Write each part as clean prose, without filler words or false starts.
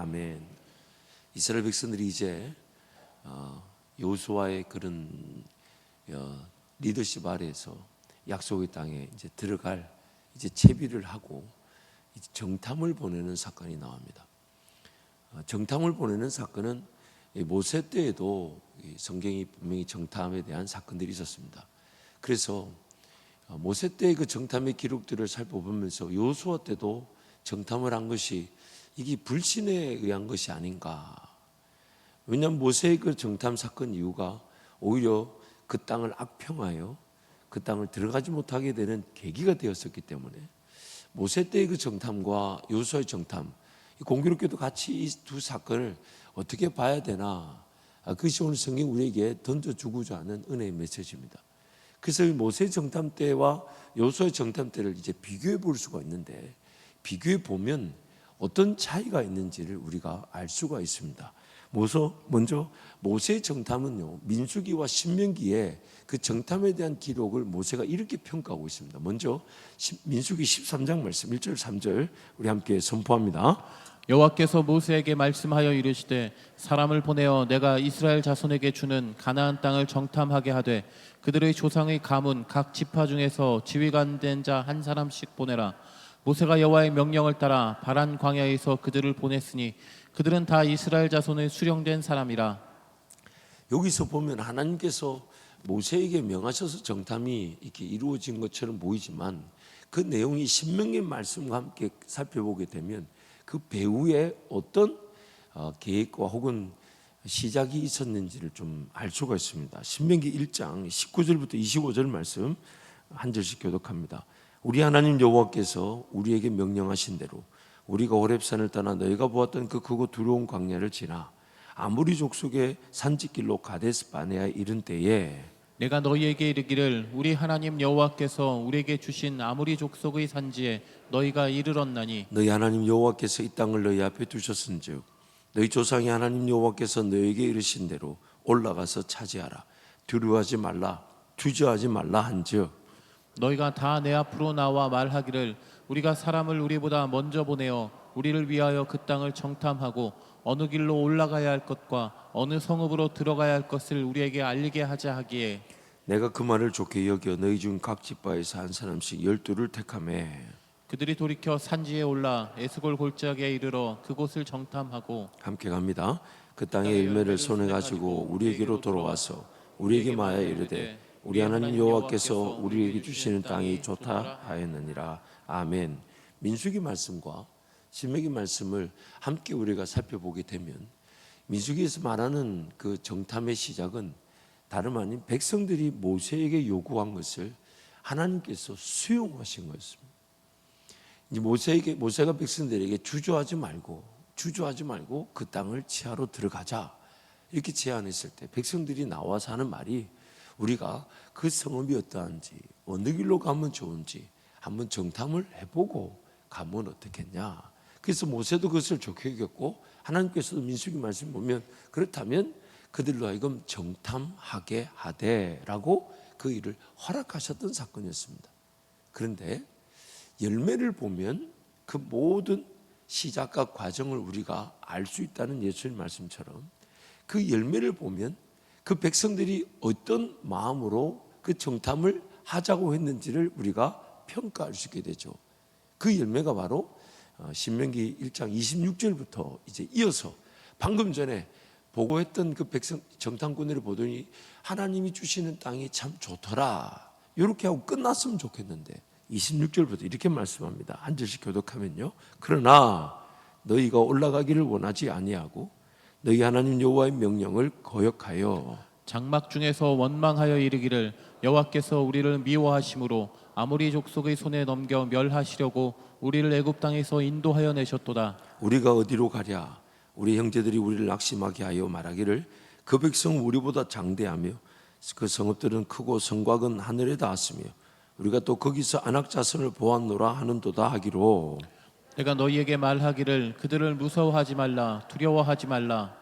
아멘. 이스라엘 백성들이 이제 여호수아의 그런 리더십 아래에서 약속의 땅에 이제 들어갈 이제 채비를 하고 이제 정탐을 보내는 사건이 나옵니다. 정탐을 보내는 사건은 모세 때에도 성경이 분명히 정탐에 대한 사건들이 있었습니다. 그래서 모세 때의 그 정탐의 기록들을 살펴보면서 여호수아 때도 정탐을 한 것이 이게 불신에 의한 것이 아닌가. 왜냐하면 모세의 그 정탐 사건 이유가 오히려 그 땅을 악평하여 그 땅을 들어가지 못하게 되는 계기가 되었었기 때문에 모세 때의 그 정탐과 여호수아의 정탐, 공교롭게도 같이 이 두 사건을 어떻게 봐야 되나, 그것이 오늘 성경 우리에게 던져주고자 하는 은혜의 메시지입니다. 그래서 모세 정탐 때와 여호수아의 정탐 때를 이제 비교해 볼 수가 있는데, 비교해 보면 어떤 차이가 있는지를 우리가 알 수가 있습니다. 먼저 모세의 정탐은요, 민수기와 신명기에 그 정탐에 대한 기록을 모세가 이렇게 평가하고 있습니다. 먼저 민수기 13장 말씀 1절 3절 우리 함께 선포합니다. 여호와께서 모세에게 말씀하여 이르시되 사람을 보내어 내가 이스라엘 자손에게 주는 가나안 땅을 정탐하게 하되 그들의 조상의 가문 각 지파 중에서 지휘관 된 자 한 사람씩 보내라. 모세가 여호와의 명령을 따라 바란 광야에서 그들을 보냈으니 그들은 다 이스라엘 자손의 수령된 사람이라. 여기서 보면 하나님께서 모세에게 명하셔서 정탐이 이렇게 이루어진 것처럼 보이지만 그 내용이 신명기 말씀과 함께 살펴보게 되면 그 배후에 어떤 계획과 혹은 시작이 있었는지를 좀 알 수가 있습니다. 신명기 1장 19절부터 25절 말씀 한 절씩 교독합니다. 우리 하나님 여호와께서 우리에게 명령하신 대로 우리가 호렙산을 떠나 너희가 보았던 그 크고 두려운 광야를 지나 아모리 족속의 산지길로 가데스 바네아에 이른 때에 내가 너희에게 이르기를 우리 하나님 여호와께서 우리에게 주신 아모리 족속의 산지에 너희가 이르렀나니 너희 하나님 여호와께서 이 땅을 너희 앞에 두셨은즉 너희 조상의 하나님 여호와께서 너희에게 이르신 대로 올라가서 차지하라. 두려워하지 말라, 주저하지 말라 한즉 너희가 다 내 앞으로 나와 말하기를 우리가 사람을 우리보다 먼저 보내어 우리를 위하여 그 땅을 정탐하고 어느 길로 올라가야 할 것과 어느 성읍으로 들어가야 할 것을 우리에게 알리게 하자 하기에 내가 그 말을 좋게 여겨 너희 중 각 지파에서 한 사람씩 12를 택하매 그들이 돌이켜 산지에 올라 에스골 골짜기에 이르러 그곳을 정탐하고 함께 갑니다. 그 땅의 열매를 손에 가지고 우리에게로 돌아와서 우리에게 말하여 이르되 우리 하나님 여호와께서 우리에게 주시는 땅이 좋다 하였느니라. 아멘. 민수기 말씀과 신명기 말씀을 함께 우리가 살펴보게 되면 민수기에서 말하는 그 정탐의 시작은 다름 아닌 백성들이 모세에게 요구한 것을 하나님께서 수용하신 것입니다. 이제 모세가 백성들에게 주저하지 말고 그 땅을 치하러 들어가자 이렇게 제안했을 때 백성들이 나와서 하는 말이 우리가 그 성읍이 어떠한지 어느 길로 가면 좋은지 한번 정탐을 해보고 가면 어떻겠냐. 그래서 모세도 그것을 좋게 여겼고 하나님께서도 민수기 말씀 보면 그렇다면 그들로 하여금 정탐하게 하되라고 그 일을 허락하셨던 사건이었습니다. 그런데 열매를 보면 그 모든 시작과 과정을 우리가 알 수 있다는 예수님 말씀처럼 그 열매를 보면 그 백성들이 어떤 마음으로 그 정탐을 하자고 했는지를 우리가 평가할 수 있게 되죠. 그 열매가 바로 신명기 1장 26절부터 이제 이어서 방금 전에 보고했던 그 백성 정탐꾼들을 보더니 하나님이 주시는 땅이 참 좋더라 이렇게 하고 끝났으면 좋겠는데 26절부터 이렇게 말씀합니다. 한 절씩 교독하면요. 그러나 너희가 올라가기를 원하지 아니하고 너희 하나님 여호와의 명령을 거역하여 장막 중에서 원망하여 이르기를 여호와께서 우리를 미워하심으로 아모리 족속의 손에 넘겨 멸하시려고 우리를 애굽 땅에서 인도하여 내셨도다. 우리가 어디로 가랴 우리 형제들이 우리를 낙심하게 하여 말하기를 그 백성은 우리보다 장대하며 그 성읍들은 크고 성곽은 하늘에 닿았으며 우리가 또 거기서 안악 자손을 보았노라 하는도다 하기로 내가 너희에게 말하기를 그들을 무서워하지 말라 두려워하지 말라.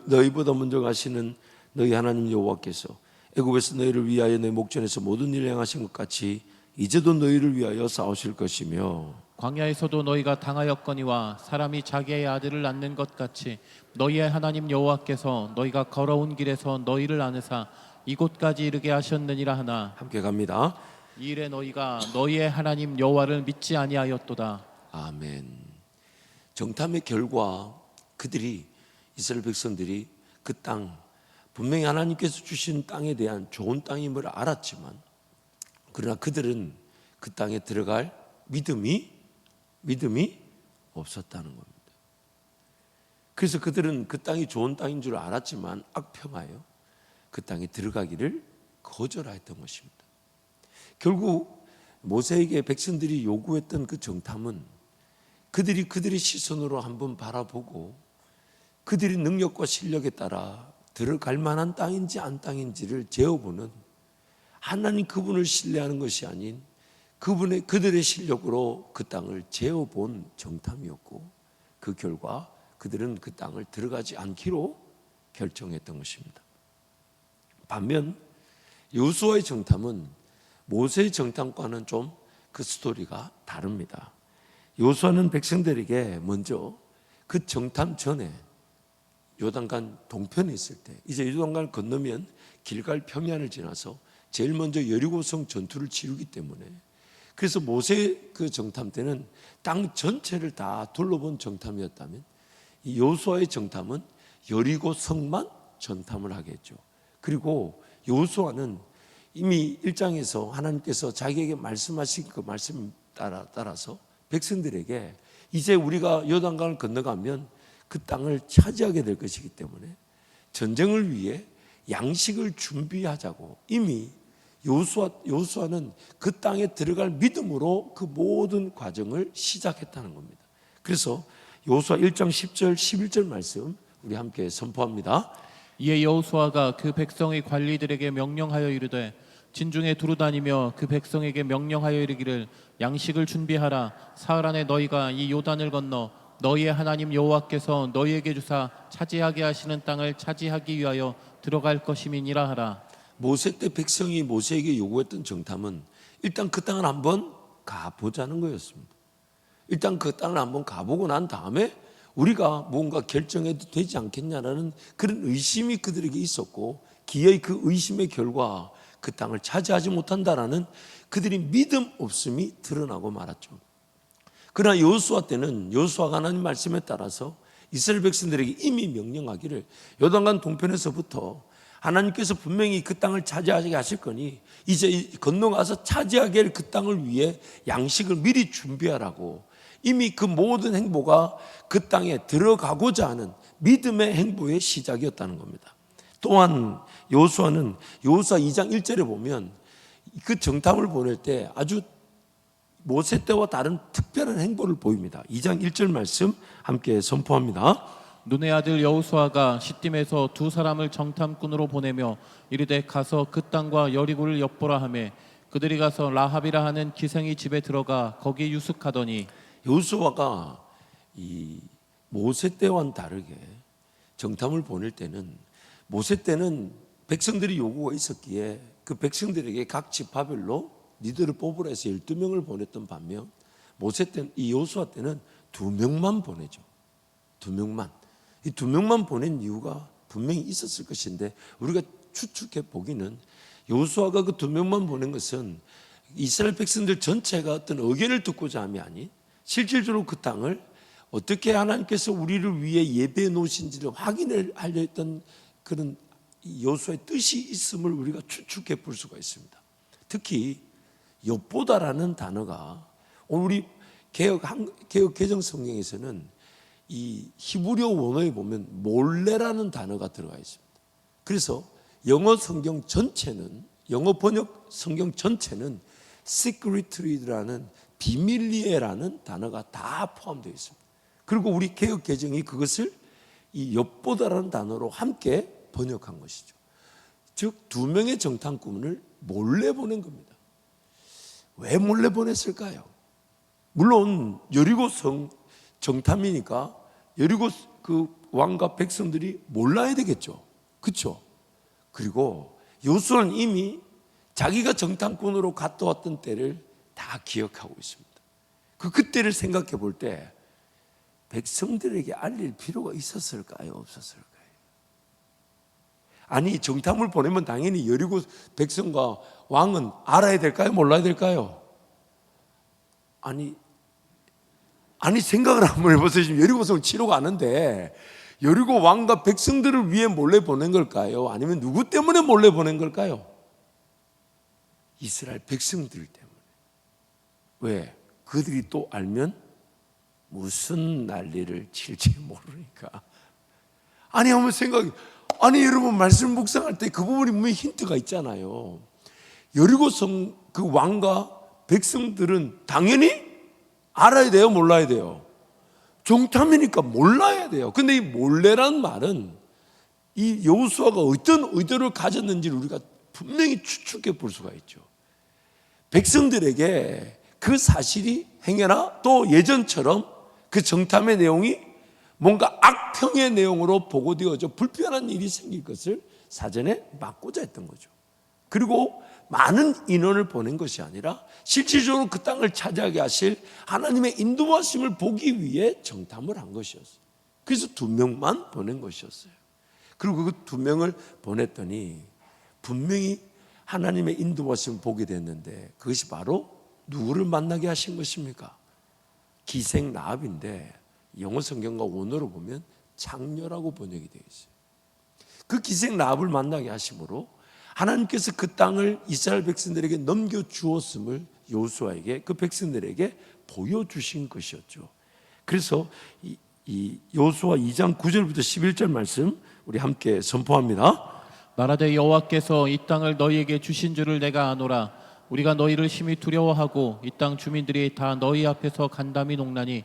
너희보다 먼저 가시는 너희 하나님 여호와께서 애굽에서 너희를 위하여 너희 목전에서 모든 일을 행하신 것 같이 이제도 너희를 위하여 싸우실 것이며 광야에서도 너희가 당하였거니와 사람이 자기의 아들을 낳는 것 같이 너희의 하나님 여호와께서 너희가 걸어온 길에서 너희를 안으사 이곳까지 이르게 하셨느니라 하나 함께 갑니다. 이 일에 너희가 너희의 하나님 여호와를 믿지 아니하였도다. 아멘. 정탐의 결과 그들이 이스라엘 백성들이 그 땅 분명히 하나님께서 주신 땅에 대한 좋은 땅임을 알았지만 그러나 그들은 그 땅에 들어갈 믿음이 없었다는 겁니다. 그래서 그들은 그 땅이 좋은 땅인 줄 알았지만 악평하여 그 땅에 들어가기를 거절하였던 것입니다. 결국 모세에게 백성들이 요구했던 그 정탐은 그들의 시선으로 한번 바라보고 그들의 능력과 실력에 따라 들어갈 만한 땅인지 안 땅인지를 재어보는, 하나님 그분을 신뢰하는 것이 아닌 그들의 실력으로 그 땅을 재어본 정탐이었고, 그 결과 그들은 그 땅을 들어가지 않기로 결정했던 것입니다. 반면 여호수아의 정탐은 모세의 정탐과는 좀 그 스토리가 다릅니다. 여호수아는 백성들에게 먼저 그 정탐 전에 요단강 동편에 있을 때, 이제 요단강을 건너면 길갈 평야를 지나서 제일 먼저 여리고성 전투를 치르기 때문에, 그래서 모세의 그 정탐 때는 땅 전체를 다 둘러본 정탐이었다면 이 여호수아의 정탐은 여리고성만 정탐을 하게 했죠. 그리고 여호수아는 이미 1장에서 하나님께서 자기에게 말씀하신 그 말씀 따라서 백성들에게 이제 우리가 요단강을 건너가면 그 땅을 차지하게 될 것이기 때문에 전쟁을 위해 양식을 준비하자고 이미 여호수아는 그 땅에 들어갈 믿음으로 그 모든 과정을 시작했다는 겁니다. 그래서 여호수아 1장 10절 11절 말씀 우리 함께 선포합니다. 이에 여호수아가 그 백성의 관리들에게 명령하여 이르되 진중에 두루 다니며 그 백성에게 명령하여 이르기를 양식을 준비하라. 사흘 안에 너희가 이 요단을 건너 너희의 하나님 여호와께서 너희에게 주사 차지하게 하시는 땅을 차지하기 위하여 들어갈 것임이니라 하라. 모세 때 백성이 모세에게 요구했던 정탐은 일단 그 땅을 한번 가보자는 거였습니다. 일단 그 땅을 한번 가보고 난 다음에 우리가 뭔가 결정해도 되지 않겠냐라는 그런 의심이 그들에게 있었고, 기어이 그 의심의 결과 그 땅을 차지하지 못한다라는 그들이 믿음 없음이 드러나고 말았죠. 그러나 여호수아 때는 여호수아가 하나님 말씀에 따라서 이스라엘 백성들에게 이미 명령하기를 요단강 동편에서부터 하나님께서 분명히 그 땅을 차지하게 하실 거니 이제 건너가서 차지하게 할 그 땅을 위해 양식을 미리 준비하라고, 이미 그 모든 행보가 그 땅에 들어가고자 하는 믿음의 행보의 시작이었다는 겁니다. 또한 여호수아는 여호수아 2장 1절에 보면 그 정탐을 보낼 때 아주 모세 때와 다른 특별한 행보를 보입니다. 2장 1절 말씀 함께 선포합니다. 눈의 아들 여호수아가 시딤에서 두 사람을 정탐꾼으로 보내며 이르되 가서 그 땅과 여리고를 엿보라 하매 그들이 가서 라합이라 하는 기생의 집에 들어가 거기 유숙하더니, 여호수아가 이 모세 때와는 다르게 정탐을 보낼 때는, 모세 때는 백성들이 요구가 있었기에 그 백성들에게 각 지파별로 니들을 뽑으라 해서 12명을 보냈던 반면 모세 때는, 이 여호수아 때는 2명만 보내죠. 2명만. 이 2명만 보낸 이유가 분명히 있었을 것인데 우리가 추측해 보기는 여호수아가 그 2명만 보낸 것은 이스라엘 백성들 전체가 어떤 의견을 듣고자 함이 아닌 실질적으로 그 땅을 어떻게 하나님께서 우리를 위해 예배해 놓으신지를 확인을 하려 했던 그런 여호수아의 뜻이 있음을 우리가 추측해 볼 수가 있습니다. 특히 엿보다라는 단어가 우리 개혁 개정 성경에서는 이 히브리어 원어에 보면 몰래라는 단어가 들어가 있습니다. 그래서 영어 성경 전체는, 영어 번역 성경 전체는 secretly라는 비밀리에라는 단어가 다 포함되어 있습니다. 그리고 우리 개혁 개정이 그것을 이 엿보다라는 단어로 함께 번역한 것이죠. 즉 2명의 정탐꾼을 몰래 보낸 겁니다. 왜 몰래 보냈을까요? 물론 여리고성 정탐이니까 여리고 그 왕과 백성들이 몰라야 되겠죠. 그렇죠? 그리고 여호수아는 이미 자기가 정탐꾼으로 갔다 왔던 때를 다 기억하고 있습니다. 그때를 생각해 볼 때 백성들에게 알릴 필요가 있었을까요? 없었을까요? 아니, 정탐을 보내면 당연히 여리고 백성과 왕은 알아야 될까요? 몰라야 될까요? 아니 생각을 한번 해보세요. 지금 여리고성을 치러 가는데 여리고 왕과 백성들을 위해 몰래 보낸 걸까요? 아니면 누구 때문에 몰래 보낸 걸까요? 이스라엘 백성들 때문에. 왜? 그들이 또 알면 무슨 난리를 칠지 모르니까. 아니, 한번 아니, 여러분, 말씀 묵상할 때 그 부분이 분명히 힌트가 있잖아요. 여리고성 그 왕과 백성들은 당연히 알아야 돼요, 몰라야 돼요? 정탐이니까 몰라야 돼요. 근데 이 몰래란 말은 이 여호수아가 어떤 의도를 가졌는지를 우리가 분명히 추측해 볼 수가 있죠. 백성들에게 그 사실이 행여나 또 예전처럼 그 정탐의 내용이 뭔가 악평의 내용으로 보고되어져 불편한 일이 생길 것을 사전에 막고자 했던 거죠. 그리고 많은 인원을 보낸 것이 아니라 실질적으로 그 땅을 차지하게 하실 하나님의 인도하심을 보기 위해 정탐을 한 것이었어요. 그래서 2명만 보낸 것이었어요. 그리고 그 2명을 보냈더니 분명히 하나님의 인도하심을 보게 됐는데 그것이 바로 누구를 만나게 하신 것입니까? 기생 라합인데 영어 성경과 원어로 보면 장녀라고 번역이 되어 있어요. 그 기생 라합을 만나게 하심으로 하나님께서 그 땅을 이스라엘 백성들에게 넘겨주었음을 여호수아에게 그 백성들에게 보여주신 것이었죠. 그래서 이 여호수아 2장 9절부터 11절 말씀 우리 함께 선포합니다. 말하되 여호와께서 이 땅을 너희에게 주신 줄을 내가 아노라. 우리가 너희를 심히 두려워하고 이 땅 주민들이 다 너희 앞에서 간담이 녹나니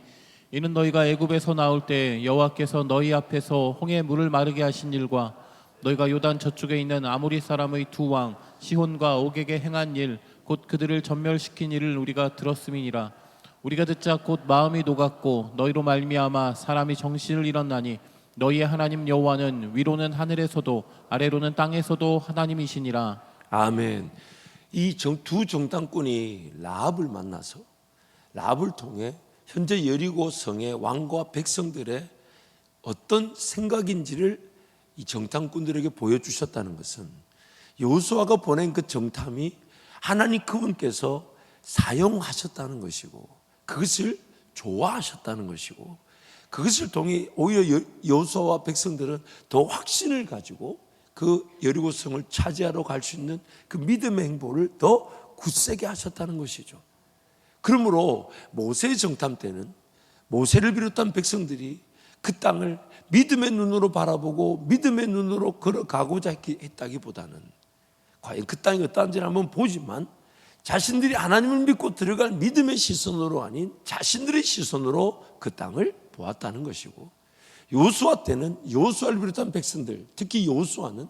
이는 너희가 애굽에서 나올 때 여호와께서 너희 앞에서 홍해 물을 마르게 하신 일과 너희가 요단 저쪽에 있는 아모리 사람의 2왕 시혼과 옥에게 행한 일 곧 그들을 전멸시킨 일을 우리가 들었음이니라. 우리가 듣자 곧 마음이 녹았고 너희로 말미암아 사람이 정신을 잃었나니 너희의 하나님 여호와는 위로는 하늘에서도 아래로는 땅에서도 하나님이시니라. 아멘. 이 두 정탐꾼이 라합을 만나서 라합을 통해 현재 여리고 성의 왕과 백성들의 어떤 생각인지를 이 정탐꾼들에게 보여주셨다는 것은 여호수아가 보낸 그 정탐이 하나님 그분께서 사용하셨다는 것이고 그것을 좋아하셨다는 것이고 그것을 통해 오히려 여호수아와 백성들은 더 확신을 가지고 그 여리고성을 차지하러 갈 수 있는 그 믿음의 행보를 더 굳세게 하셨다는 것이죠. 그러므로 모세의 정탐 때는 모세를 비롯한 백성들이 그 땅을 믿음의 눈으로 바라보고 믿음의 눈으로 걸어가고자 했다기보다는 과연 그 땅이 어떠한지를 한번 보지만 자신들이 하나님을 믿고 들어갈 믿음의 시선으로 아닌 자신들의 시선으로 그 땅을 보았다는 것이고 여호수아 때는 여호수아를 비롯한 백성들 특히 여호수아는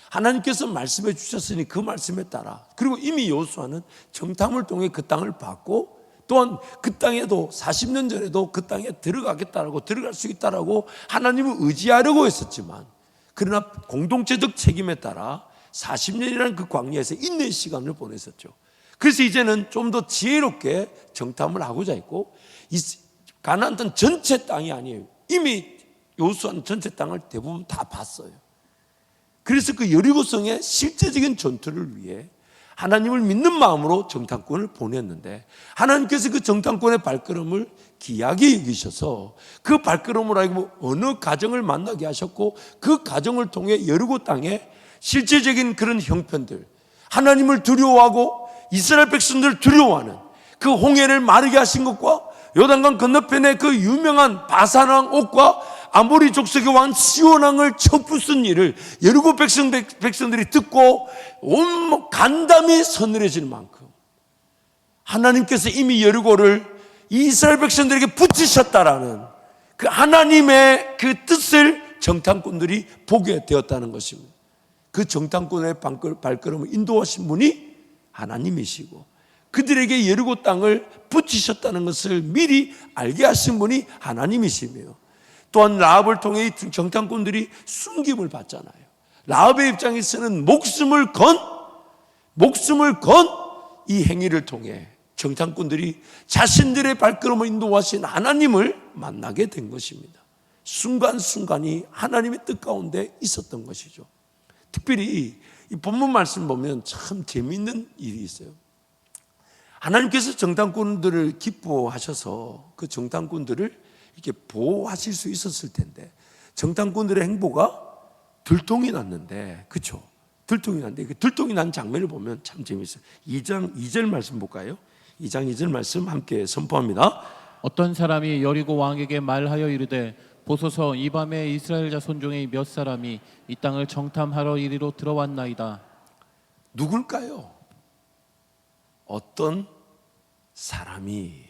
하나님께서 말씀해 주셨으니 그 말씀에 따라 그리고 이미 여호수아는 정탐을 통해 그 땅을 봤고 또한 그 땅에도 40년 전에도 그 땅에 들어가겠다라고 들어갈 수 있다라고 하나님을 의지하려고 했었지만 그러나 공동체적 책임에 따라 40년이라는 그 광야에서 인내의 시간을 보냈었죠. 그래서 이제는 좀 더 지혜롭게 정탐을 하고자 했고 가나안 땅 전체 땅이 아니에요. 이미 여호수아는 전체 땅을 대부분 다 봤어요. 그래서 그 여리고성의 실제적인 전투를 위해 하나님을 믿는 마음으로 정탐꾼을 보냈는데 하나님께서 그 정탐꾼의 발걸음을 귀하게 여기셔서 그 발걸음으로 하여금 어느 가정을 만나게 하셨고 그 가정을 통해 여리고 땅에 실제적인 그런 형편들 하나님을 두려워하고 이스라엘 백성들을 두려워하는 그 홍해를 마르게 하신 것과 요단강 건너편에 그 유명한 바산왕 옥과 아모리 족속의 왕 시온 왕을 쳐부순 일을 여리고 백성들이 듣고 온 간담이 서늘해질 만큼 하나님께서 이미 여리고를 이스라엘 백성들에게 붙이셨다라는 그 하나님의 그 뜻을 정탐꾼들이 보게 되었다는 것입니다. 그 정탐꾼의 발걸음을 인도하신 분이 하나님이시고 그들에게 여리고 땅을 붙이셨다는 것을 미리 알게 하신 분이 하나님이시며 또한 라합을 통해 정탐꾼들이 숨김을 받잖아요. 라합의 입장에서는 목숨을 건 이 행위를 통해 정탐꾼들이 자신들의 발걸음을 인도하신 하나님을 만나게 된 것입니다. 순간순간이 하나님의 뜻 가운데 있었던 것이죠. 특별히 이 본문 말씀 보면 참 재미있는 일이 있어요. 하나님께서 정탐꾼들을 기뻐하셔서 그 정탐꾼들을 이렇게 보호하실 수 있었을 텐데, 정탐꾼들의 행보가 들통이 났는데, 그렇죠? 들통이 났는데, 그 들통이 난 장면을 보면 참 재미있어요. 2장 2절 말씀 볼까요? 2장 2절 말씀 함께 선포합니다. 어떤 사람이 여리고 왕에게 말하여 이르되 보소서 이 밤에 이스라엘 자손 중에 몇 사람이 이 땅을 정탐하러 이리로 들어왔나이다. 누굴까요? 어떤 사람이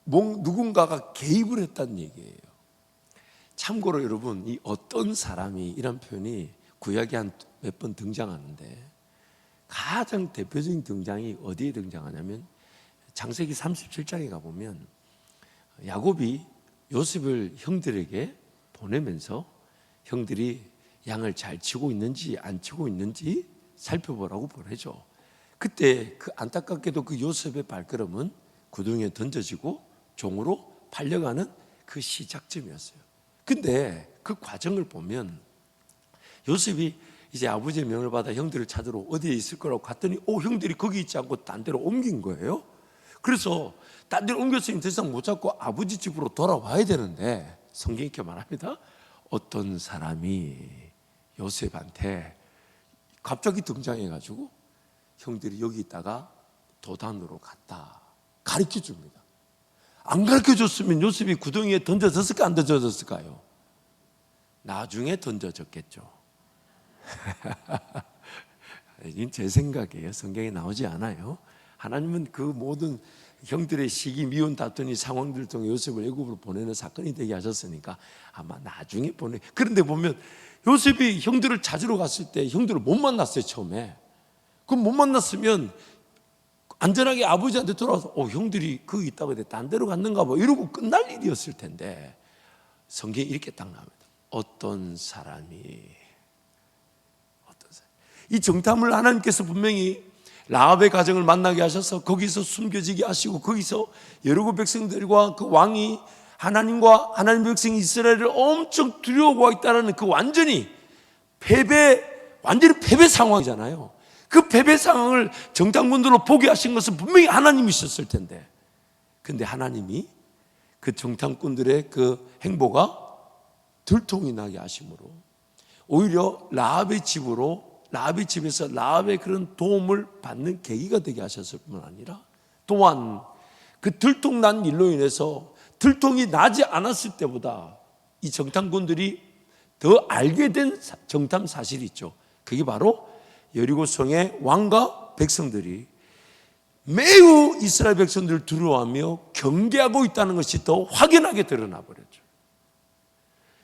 누군가가 개입을 했다는 얘기예요. 참고로 여러분, 이 어떤 사람이 이런 표현이 구약에 한 몇 번 등장하는데, 가장 대표적인 등장이 어디에 등장하냐면 창세기 37장에 가보면 야곱이 요셉을 형들에게 보내면서 형들이 양을 잘 치고 있는지 안 치고 있는지 살펴보라고 보내죠. 그때 그 안타깝게도 그 요셉의 발걸음은 구덩이에 던져지고 종으로 팔려가는 그 시작점이었어요. 근데 그 과정을 보면 요셉이 이제 아버지의 명을 받아 형들을 찾으러 어디에 있을 거라고 갔더니 형들이 거기 있지 않고 딴 데로 옮긴 거예요. 그래서 딴 데로 옮겼으니 더 이상 못 잡고 아버지 집으로 돌아와야 되는데, 성경이 이렇게 말합니다. 어떤 사람이 요셉한테 갑자기 등장해가지고 형들이 여기 있다가 도단으로 갔다 가르쳐 줍니다. 안 가르쳐 줬으면 요셉이 구덩이에 던져졌을까 안 던져졌을까요? 나중에 던져졌겠죠. 이건 제 생각이에요. 성경에 나오지 않아요. 하나님은 그 모든 형들의 시기, 미운 다투니 상황들을 통해 요셉을 애굽으로 보내는 사건이 되게 하셨으니까 아마 나중에 그런데 보면 요셉이 형들을 찾으러 갔을 때 형들을 못 만났어요, 처음에. 그럼 못 만났으면 안전하게 아버지한테 돌아와서 형들이 거기 있다고 했는데 딴 데로 갔는가 봐 이러고 끝날 일이었을 텐데, 성경이 이렇게 딱 나옵니다. 어떤 사람이 이 정탐을 하나님께서 분명히 라합의 가정을 만나게 하셔서 거기서 숨겨지게 하시고, 거기서 여리고 백성들과 그 왕이 하나님과 하나님 백성 이스라엘을 엄청 두려워하고 있다는 그 완전히 패배 상황이잖아요. 그 패배 상황을 정탐꾼들로 보게 하신 것은 분명히 하나님이셨을 텐데, 근데 하나님이 그 정탐꾼들의 그 행보가 들통이 나게 하심으로 오히려 라합의 집에서 라합의 그런 도움을 받는 계기가 되게 하셨을 뿐 아니라, 또한 그 들통난 일로 인해서 들통이 나지 않았을 때보다 이 정탐꾼들이 더 알게 된 정탐 사실이 있죠. 그게 바로 여리고성의 왕과 백성들이 매우 이스라엘 백성들을 두려워하며 경계하고 있다는 것이 더 확연하게 드러나 버렸죠.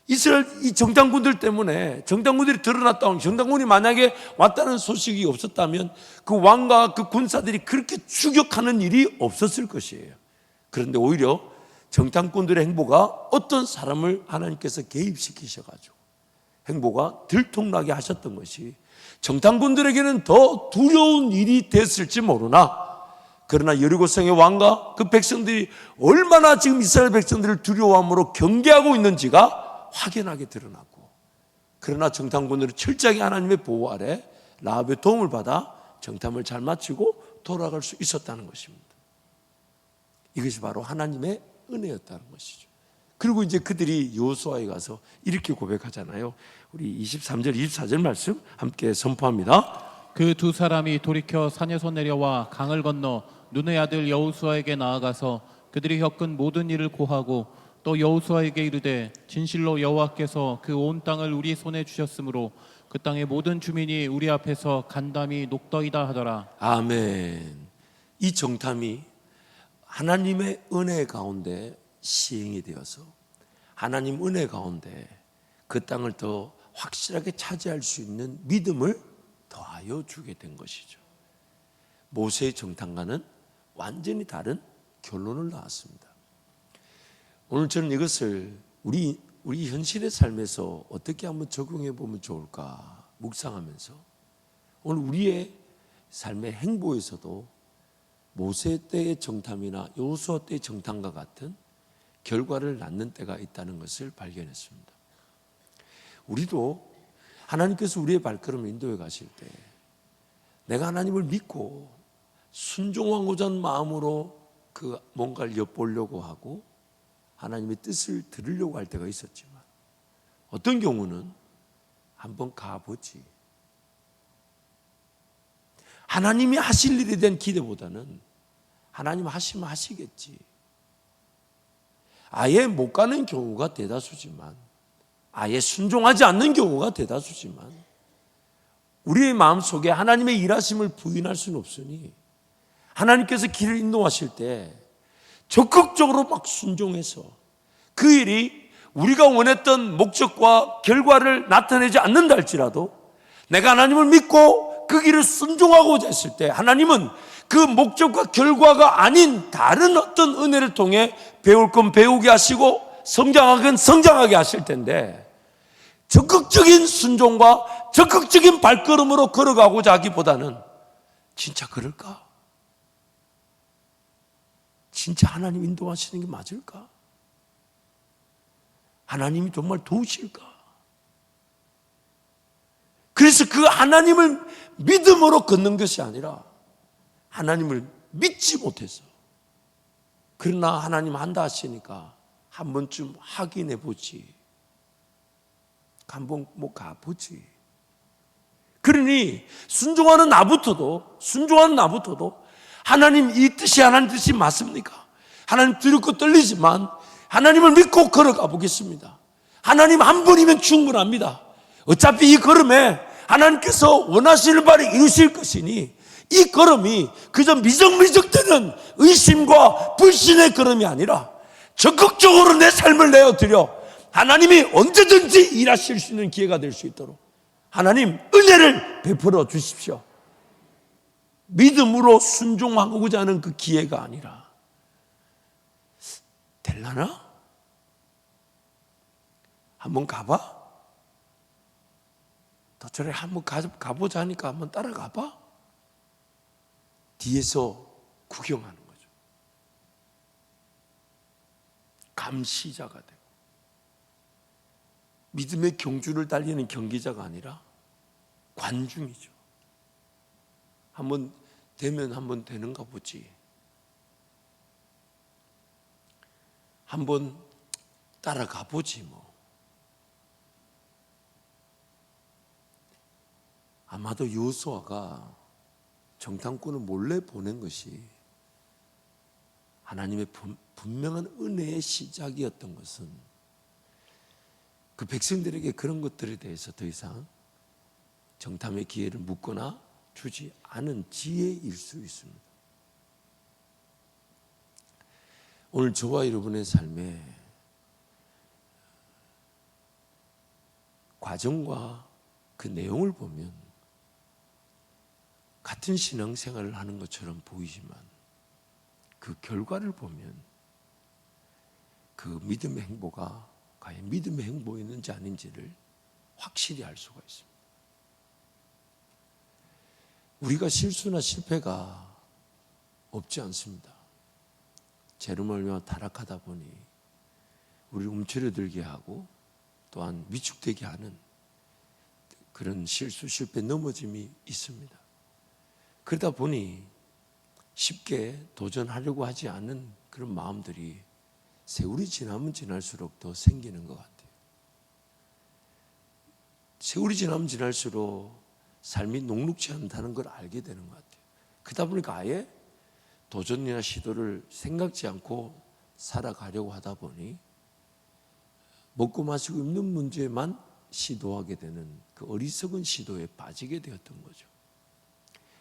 이스라엘 이 정탐꾼들 때문에, 정탐꾼들이 드러났다면, 정탐꾼이 만약에 왔다는 소식이 없었다면 그 왕과 그 군사들이 그렇게 추격하는 일이 없었을 것이에요. 그런데 오히려 정탐꾼들의 행보가 어떤 사람을 하나님께서 개입시키셔가지고 행보가 들통나게 하셨던 것이 정탐꾼들에게는 더 두려운 일이 됐을지 모르나, 그러나 여리고성의 왕과 그 백성들이 얼마나 지금 이스라엘 백성들을 두려워함으로 경계하고 있는지가 확연하게 드러났고, 그러나 정탐꾼들은 철저하게 하나님의 보호 아래 라합의 도움을 받아 정탐을 잘 마치고 돌아갈 수 있었다는 것입니다. 이것이 바로 하나님의 은혜였다는 것이죠. 그리고 이제 그들이 여호수아에 가서 이렇게 고백하잖아요. 우리 23절 24절 말씀 함께 선포합니다. 그 두 사람이 돌이켜 산에서 내려와 강을 건너 눈의 아들 여호수아에게 나아가서 그들이 겪은 모든 일을 고하고, 또 여호수아에게 이르되 진실로 여호와께서 그 온 땅을 우리 손에 주셨으므로 그 땅의 모든 주민이 우리 앞에서 간담이 녹더이다 하더라. 아멘. 이 정탐이 하나님의 은혜 가운데 시행이 되어서 하나님 은혜 가운데 그 땅을 더 확실하게 차지할 수 있는 믿음을 더하여 주게 된 것이죠. 모세의 정탐과는 완전히 다른 결론을 낳았습니다. 오늘 저는 이것을 우리 현실의 삶에서 어떻게 한번 적용해 보면 좋을까 묵상하면서, 오늘 우리의 삶의 행보에서도 모세 때의 정탐이나 여호수아 때의 정탐과 같은 결과를 낳는 때가 있다는 것을 발견했습니다. 우리도 하나님께서 우리의 발걸음을 인도해 가실 때 내가 하나님을 믿고 순종하고자 하는 마음으로 그 뭔가를 엿보려고 하고 하나님의 뜻을 들으려고 할 때가 있었지만 어떤 경우는 한번 가보지, 하나님이 하실 일에 대한 기대보다는 하나님 하시면 하시겠지, 아예 못 가는 경우가 대다수지만, 아예 순종하지 않는 경우가 대다수지만, 우리의 마음속에 하나님의 일하심을 부인할 수는 없으니 하나님께서 길을 인도하실 때 적극적으로 막 순종해서 그 일이 우리가 원했던 목적과 결과를 나타내지 않는다 할지라도 내가 하나님을 믿고 그 길을 순종하고자 했을 때 하나님은 그 목적과 결과가 아닌 다른 어떤 은혜를 통해 배울 건 배우게 하시고 성장하건 성장하게 하실 텐데, 적극적인 순종과 적극적인 발걸음으로 걸어가고자 하기보다는 진짜 그럴까? 진짜 하나님 인도하시는 게 맞을까? 하나님이 정말 도우실까? 그래서 그 하나님을 믿음으로 걷는 것이 아니라 하나님을 믿지 못해서, 그러나 하나님 한다 하시니까 한 번쯤 확인해 보지, 한번 뭐 가보지. 그러니 순종하는 나부터도 하나님 이 뜻이 하나님 뜻이 맞습니까? 하나님 두렵고 떨리지만 하나님을 믿고 걸어가 보겠습니다. 하나님 한 분이면 충분합니다. 어차피 이 걸음에 하나님께서 원하시는 바를 이루실 것이니 이 걸음이 그저 미적미적되는 의심과 불신의 걸음이 아니라 적극적으로 내 삶을 내어드려 하나님이 언제든지 일하실 수 있는 기회가 될 수 있도록 하나님 은혜를 베풀어 주십시오. 믿음으로 순종하고자 하는 그 기회가 아니라 될라나? 한번 가봐? 도처에 한번 가보자 하니까 한번 따라가봐? 뒤에서 구경하는 거죠. 감시자가 되고 믿음의 경주를 달리는 경기자가 아니라 관중이죠. 한번 되면 한번 되는가 보지. 한번 따라가 보지 뭐. 아마도 여호수아가 정탐꾼을 몰래 보낸 것이 하나님의 분명한 은혜의 시작이었던 것은 그 백성들에게 그런 것들에 대해서 더 이상 정탐의 기회를 묻거나 주지 않은 지혜일 수 있습니다. 오늘 저와 여러분의 삶에 과정과 그 내용을 보면 같은 신앙생활을 하는 것처럼 보이지만 그 결과를 보면 그 믿음의 행보가 과연 믿음의 행보였는지 아닌지를 확실히 알 수가 있습니다. 우리가 실수나 실패가 없지 않습니다. 죄로 말미암아 타락하다 보니 우리를 움츠러들게 하고 또한 위축되게 하는 그런 실수, 실패, 넘어짐이 있습니다. 그러다 보니 쉽게 도전하려고 하지 않는 그런 마음들이 세월이 지나면 지날수록 더 생기는 것 같아요. 세월이 지나면 지날수록 삶이 녹록지 않다는 걸 알게 되는 것 같아요. 그러다 보니까 아예 도전이나 시도를 생각지 않고 살아가려고 하다 보니 먹고 마시고 입는 문제만 시도하게 되는 그 어리석은 시도에 빠지게 되었던 거죠.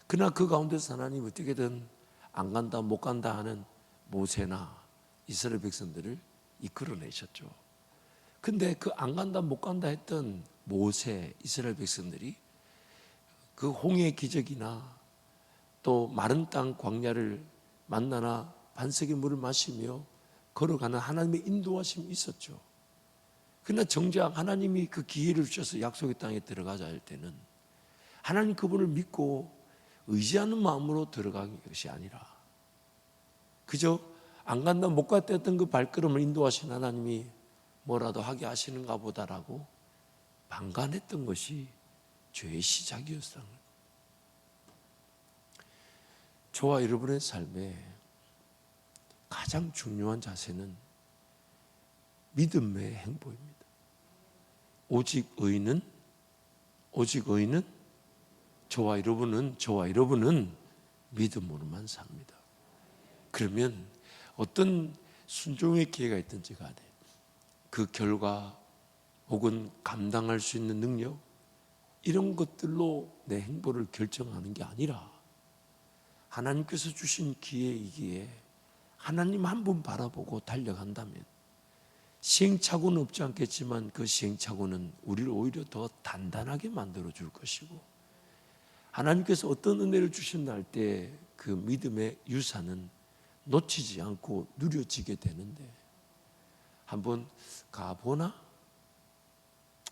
그러나 그 가운데서 하나님 어떻게든 안 간다 못 간다 하는 모세나 이스라엘 백성들을 이끌어내셨죠. 근데 그 안 간다 못 간다 했던 모세, 이스라엘 백성들이 그 홍해의 기적이나 또 마른 땅 광야를 만나나 반석의 물을 마시며 걸어가는 하나님의 인도하심이 있었죠. 그러나 정작 하나님이 그 기회를 주셔서 약속의 땅에 들어가자 할 때는 하나님 그분을 믿고 의지하는 마음으로 들어간 것이 아니라 그저 안 간다 못 갔다 했던 그 발걸음을 인도하신 하나님이 뭐라도 하게 하시는가 보다라고 방관했던 것이 죄의 시작이었어요. 저와 여러분의 삶에 가장 중요한 자세는 믿음의 행보입니다. 오직 의인은 저와 여러분은 믿음으로만 삽니다. 그러면 어떤 순종의 기회가 있든지 간에 그 결과 혹은 감당할 수 있는 능력 이런 것들로 내 행보를 결정하는 게 아니라 하나님께서 주신 기회이기에 하나님 한 분 바라보고 달려간다면 시행착오는 없지 않겠지만 그 시행착오는 우리를 오히려 더 단단하게 만들어 줄 것이고 하나님께서 어떤 은혜를 주신다 할 때 그 믿음의 유산은 놓치지 않고 누려지게 되는데 한번 가보나?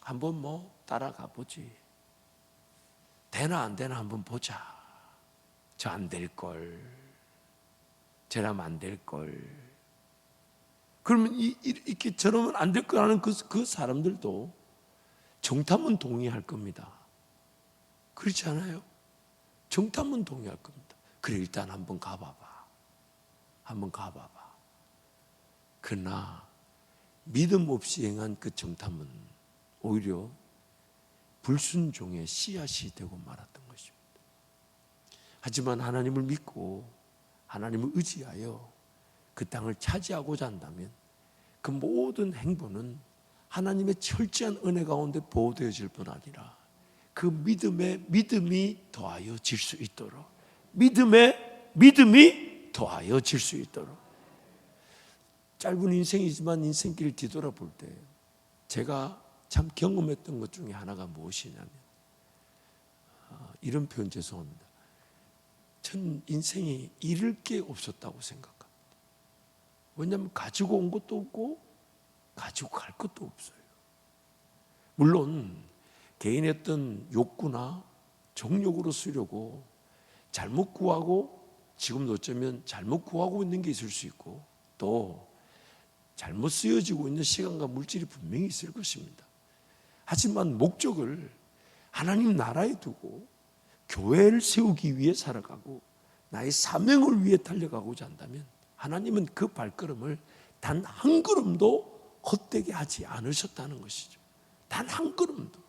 한번 뭐 따라가 보지. 되나 안 되나 한번 보자. 저 안 될걸. 저라면 안 될걸. 그러면 이렇게 저러면 안 될 거라는 그 사람들도 정탐은 동의할 겁니다. 그렇지 않아요? 정탐은 동의할 겁니다. 그래 일단 한번 가봐봐. 그러나 믿음 없이 행한 그 정탐은 오히려 불순종의 씨앗이 되고 말았던 것입니다. 하지만 하나님을 믿고 하나님을 의지하여 그 땅을 차지하고자 한다면 그 모든 행보는 하나님의 철저한 은혜 가운데 보호되어질 뿐 아니라 그 믿음이 더하여질 수 있도록 믿음이 더하여질 수 있도록 짧은 인생이지만 인생길을 뒤돌아볼 때 제가 참 경험했던 것 중에 하나가 무엇이냐면 이런 표현 죄송합니다. 전 인생에 잃을 게 없었다고 생각합니다. 왜냐하면 가지고 온 것도 없고 가지고 갈 것도 없어요. 물론 개인의 어떤 욕구나 정욕으로 쓰려고 잘못 구하고 지금도 어쩌면 잘못 구하고 있는 게 있을 수 있고 또 잘못 쓰여지고 있는 시간과 물질이 분명히 있을 것입니다. 하지만 목적을 하나님 나라에 두고 교회를 세우기 위해 살아가고 나의 사명을 위해 달려가고자 한다면 하나님은 그 발걸음을 단 한 걸음도 헛되게 하지 않으셨다는 것이죠. 단 한 걸음도.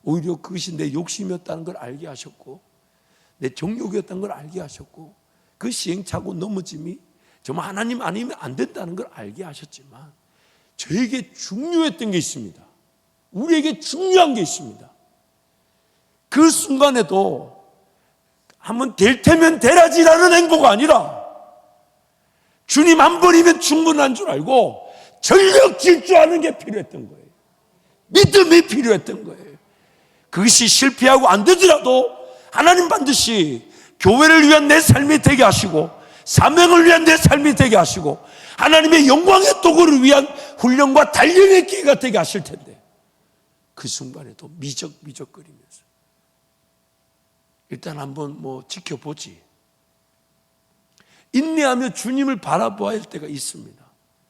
오히려 그것이 내 욕심이었다는 걸 알게 하셨고 내 정욕이었다는 걸 알게 하셨고 그 시행착오 넘어짐이 정말 하나님 아니면 안 된다는 걸 알게 하셨지만 저에게 중요했던 게 있습니다. 우리에게 중요한 게 있습니다. 그 순간에도 한번 될 테면 되라지라는 행보가 아니라 주님 한 번이면 충분한 줄 알고 전력 질주하는 게 필요했던 거예요. 믿음이 필요했던 거예요. 그것이 실패하고 안 되더라도 하나님 반드시 교회를 위한 내 삶이 되게 하시고 사명을 위한 내 삶이 되게 하시고 하나님의 영광의 도구를 위한 훈련과 단련의 기회가 되게 하실 텐데 그 순간에도 미적거리면서 일단 한번 지켜보지. 인내하며 주님을 바라보아야 할 때가 있습니다.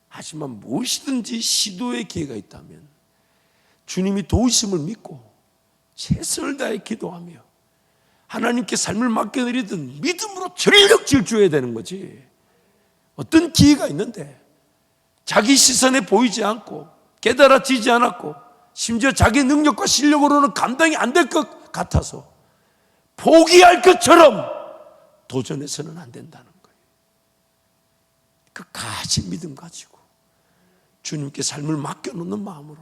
하지만 무엇이든지 시도의 기회가 있다면 주님이 도우심을 믿고 최선을 다해 기도하며 하나님께 삶을 맡겨드리든 믿음으로 전력 질주해야 되는 거지. 어떤 기회가 있는데 자기 시선에 보이지 않고 깨달아지지 않았고 심지어 자기 능력과 실력으로는 감당이 안 될 것 같아서 포기할 것처럼 도전해서는 안 된다는 거예요. 끝까지 믿음 가지고 주님께 삶을 맡겨놓는 마음으로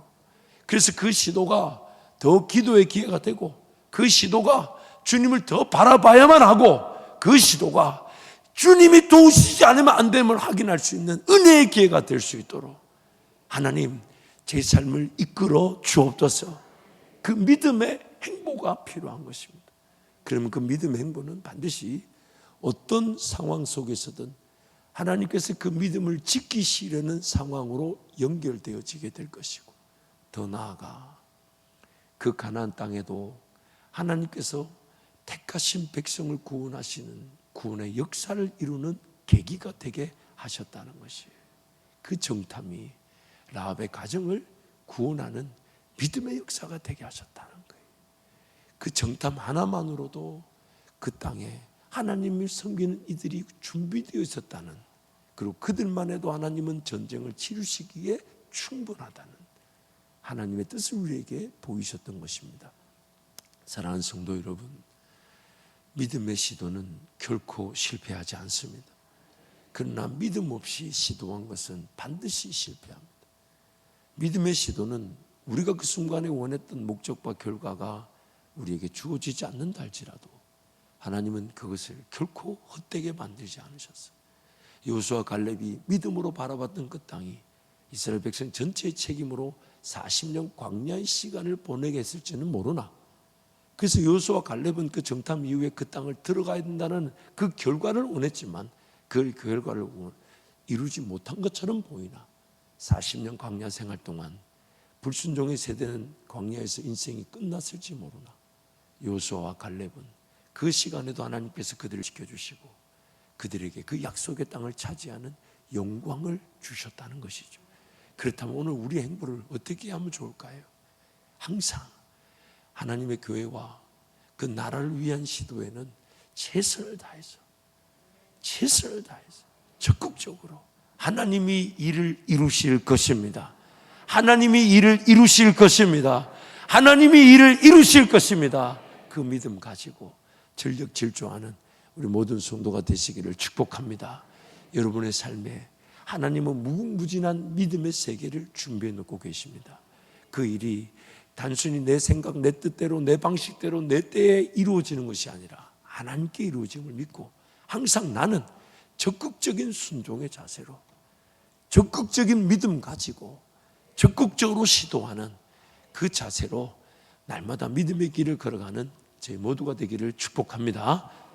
그래서 그 시도가 더 기도의 기회가 되고 그 시도가 주님을 더 바라봐야만 하고 그 시도가 주님이 도우시지 않으면 안 됨을 확인할 수 있는 은혜의 기회가 될 수 있도록 하나님 제 삶을 이끌어 주옵소서. 그 믿음의 행보가 필요한 것입니다. 그러면 그 믿음의 행보는 반드시 어떤 상황 속에서든 하나님께서 그 믿음을 지키시려는 상황으로 연결되어지게 될 것이고 더 나아가 그 가나안 땅에도 하나님께서 택하신 백성을 구원하시는 구원의 역사를 이루는 계기가 되게 하셨다는 것이에요. 그 정탐이 라합의 가정을 구원하는 믿음의 역사가 되게 하셨다는 거예요. 그 정탐 하나만으로도 그 땅에 하나님을 섬기는 이들이 준비되어 있었다는, 그리고 그들만 해도 하나님은 전쟁을 치르시기에 충분하다는 하나님의 뜻을 우리에게 보이셨던 것입니다. 사랑하는 성도 여러분, 믿음의 시도는 결코 실패하지 않습니다. 그러나 믿음 없이 시도한 것은 반드시 실패합니다. 믿음의 시도는 우리가 그 순간에 원했던 목적과 결과가 우리에게 주어지지 않는다 할지라도 하나님은 그것을 결코 헛되게 만들지 않으셨어요. 여호수아 갈렙이 믿음으로 바라봤던 그 땅이 이스라엘 백성 전체의 책임으로 40년 광야의 시간을 보내게 했을지는 모르나, 그래서 여호수아 갈렙은 그 정탐 이후에 그 땅을 들어가야 된다는 그 결과를 원했지만 그 결과를 이루지 못한 것처럼 보이나 40년 광야 생활 동안 불순종의 세대는 광야에서 인생이 끝났을지 모르나 여호수아와 갈렙은 그 시간에도 하나님께서 그들을 지켜주시고 그들에게 그 약속의 땅을 차지하는 영광을 주셨다는 것이죠. 그렇다면 오늘 우리의 행보를 어떻게 하면 좋을까요? 항상 하나님의 교회와 그 나라를 위한 시도에는 최선을 다해서 적극적으로 하나님이 일을 이루실 것입니다. 하나님이 일을 이루실 것입니다. 하나님이 일을 이루실 것입니다. 그 믿음 가지고 전력 질주하는 우리 모든 성도가 되시기를 축복합니다. 여러분의 삶에 하나님은 무궁무진한 믿음의 세계를 준비해 놓고 계십니다. 그 일이 단순히 내 생각, 내 뜻대로, 내 방식대로, 내 때에 이루어지는 것이 아니라 하나님께 이루어짐을 믿고 항상 나는 적극적인 순종의 자세로, 적극적인 믿음 가지고 적극적으로 시도하는 그 자세로 날마다 믿음의 길을 걸어가는 저희 모두가 되기를 축복합니다.